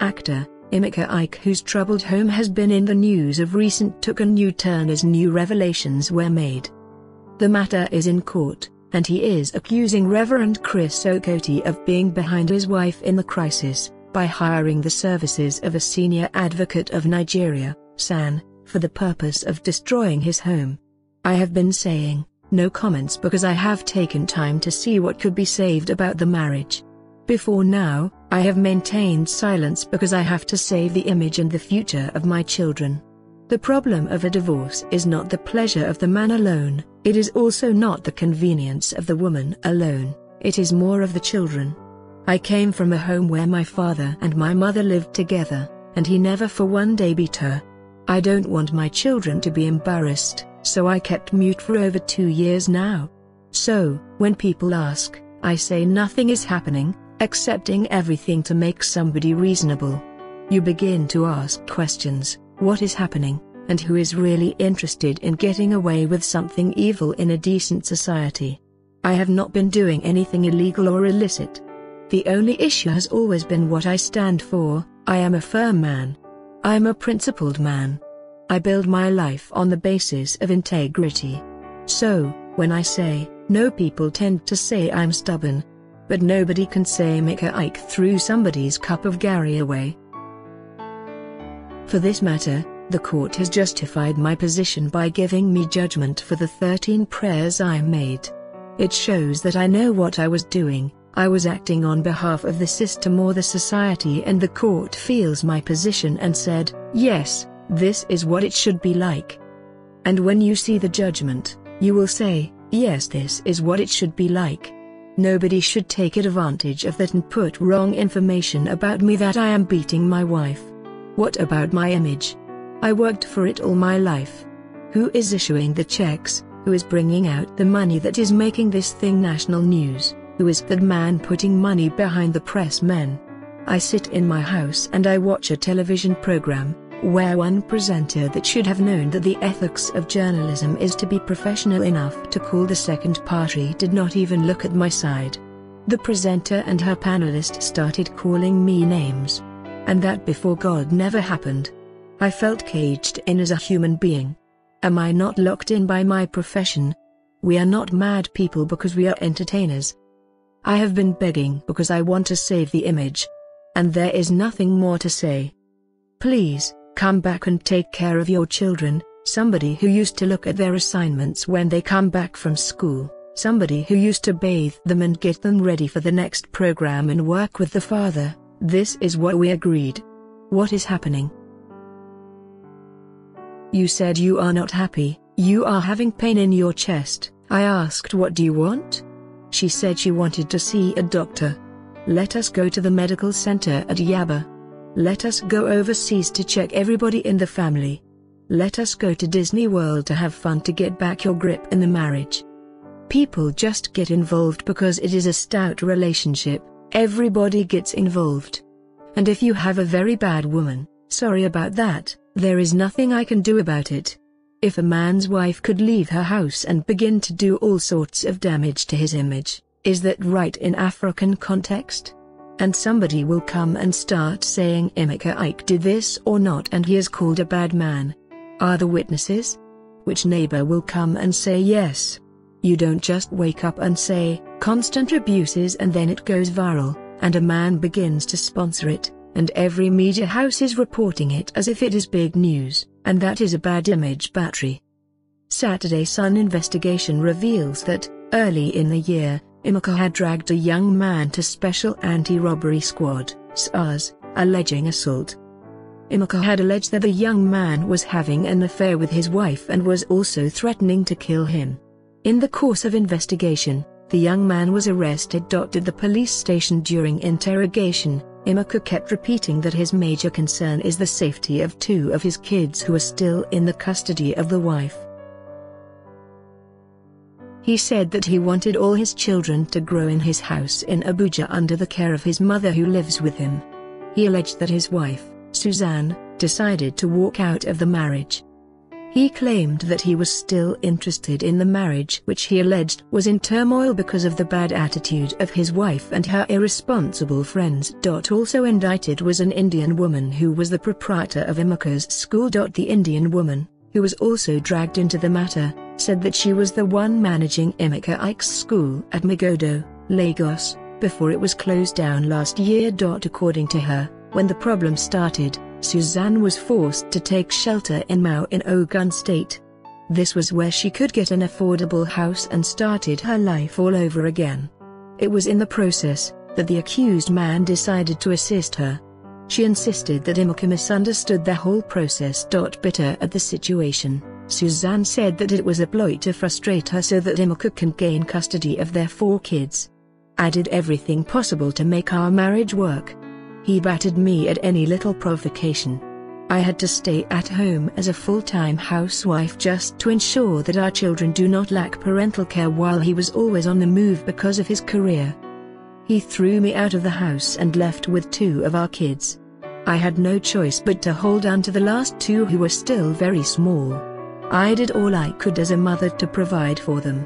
Actor Emeka Ike, whose troubled home has been in the news of recent, took a new turn as new revelations were made. The matter is in court, and he is accusing Rev Chris Okotie of being behind his wife in the crisis, by hiring the services of a senior advocate of Nigeria, SAN, for the purpose of destroying his home. I have been saying no comments because I have taken time to see what could be saved about the marriage. Before now, I have maintained silence because I have to save the image and the future of my children. The problem of a divorce is not the pleasure of the man alone, it is also not the convenience of the woman alone, it is more of the children. I came from a home where my father and my mother lived together, and he never for one day beat her. I don't want my children to be embarrassed, so I kept mute for over 2 years now. So, when people ask, I say nothing is happening, accepting everything to make somebody reasonable. You begin to ask questions, what is happening, and who is really interested in getting away with something evil in a decent society? I have not been doing anything illegal or illicit. The only issue has always been what I stand for. I am a firm man. I am a principled man. I build my life on the basis of integrity. So, when I say no, people tend to say I'm stubborn. But nobody can say Emeka Ike threw somebody's cup of Gary away. For this matter, the court has justified my position by giving me judgment for the 13 prayers I made. It shows that I know what I was doing. I was acting on behalf of the system or the society, and the court feels my position and said, yes, this is what it should be like. And when you see the judgment, you will say, yes, this is what it should be like. Nobody should take advantage of that and put wrong information about me that I am beating my wife. What about my image? I worked for it all my life. Who is issuing the checks? Who is bringing out the money that is making this thing national news? Who is that man putting money behind the press men? I sit in my house and I watch a television program, where one presenter that should have known that the ethics of journalism is to be professional enough to call the second party did not even look at my side. The presenter and her panelist started calling me names. And that before God never happened. I felt caged in as a human being. Am I not locked in by my profession? We are not mad people because we are entertainers. I have been begging because I want to save the image. And there is nothing more to say. Please, come back and take care of your children, somebody who used to look at their assignments when they come back from school, somebody who used to bathe them and get them ready for the next program and work with the father. This is what we agreed. What is happening? You said you are not happy, you are having pain in your chest. I asked, what do you want? She said she wanted to see a doctor. Let us go to the medical center at Yaba. Let us go overseas to check everybody in the family. Let us go to Disney World to have fun to get back your grip in the marriage. People just get involved because it is a stout relationship, everybody gets involved. And if you have a very bad woman, sorry about that, there is nothing I can do about it. If a man's wife could leave her house and begin to do all sorts of damage to his image, is that right in African context? And somebody will come and start saying Emeka Ike did this or not and he is called a bad man. Are the witnesses? Which neighbor will come and say yes? You don't just wake up and say, constant abuses and then it goes viral, and a man begins to sponsor it, and every media house is reporting it as if it is big news, and that is a bad image battery. Saturday Sun investigation reveals that, early in the year, Emeka had dragged a young man to Special Anti-Robbery Squad, SARS, alleging assault. Emeka had alleged that the young man was having an affair with his wife and was also threatening to kill him. In the course of investigation, the young man was arrested. At the police station during interrogation, Emeka kept repeating that his major concern is the safety of 2 of his kids who are still in the custody of the wife. He said that he wanted all his children to grow in his house in Abuja under the care of his mother who lives with him. He alleged that his wife, Suzanne, decided to walk out of the marriage. He claimed that he was still interested in the marriage, which he alleged was in turmoil because of the bad attitude of his wife and her irresponsible friends. Also indicted was an Indian woman who was the proprietor of Emeka's school. The Indian woman, who was also dragged into the matter, said that she was the one managing Emeka Ike's school at Magodo, Lagos, before it was closed down last year. According to her, when the problem started, Suzanne was forced to take shelter in Mau in Ogun State. This was where she could get an affordable house and started her life all over again. It was in the process that the accused man decided to assist her. She insisted that Emeka misunderstood the whole process. Bitter at the situation, Suzanne said that it was a ploy to frustrate her so that Emeka can gain custody of their 4 kids. I did everything possible to make our marriage work. He battered me at any little provocation. I had to stay at home as a full-time housewife just to ensure that our children do not lack parental care while he was always on the move because of his career. He threw me out of the house and left with 2 of our kids. I had no choice but to hold on to the last 2 who were still very small. I did all I could as a mother to provide for them.